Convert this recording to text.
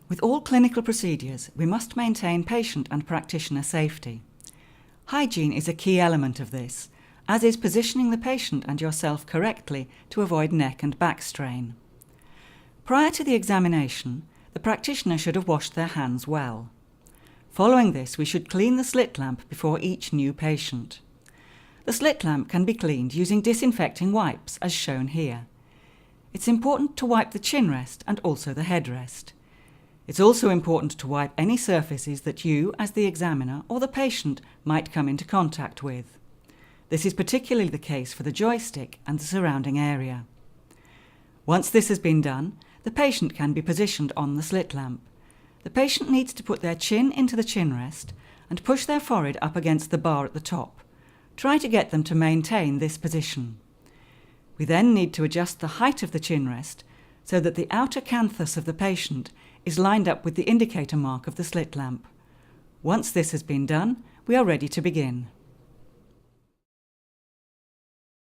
With all clinical procedures, we must maintain patient and practitioner safety. Hygiene is a key element of this, as is positioning the patient and yourself correctly to avoid neck and back strain. Prior to the examination, the practitioner should have washed their hands well. Following this, we should clean the slit lamp before each new patient. The slit lamp can be cleaned using disinfecting wipes, as shown here. It's important to wipe the chin rest and also the headrest. It's also important to wipe any surfaces that you, as the examiner or the patient, might come into contact with. This is particularly the case for the joystick and the surrounding area. Once this has been done, the patient can be positioned on the slit lamp. The patient needs to put their chin into the chin rest and push their forehead up against the bar at the top. Try to get them to maintain this position. We then need to adjust the height of the chin rest so that the outer canthus of the patient is lined up with the indicator mark of the slit lamp. Once this has been done, we are ready to begin.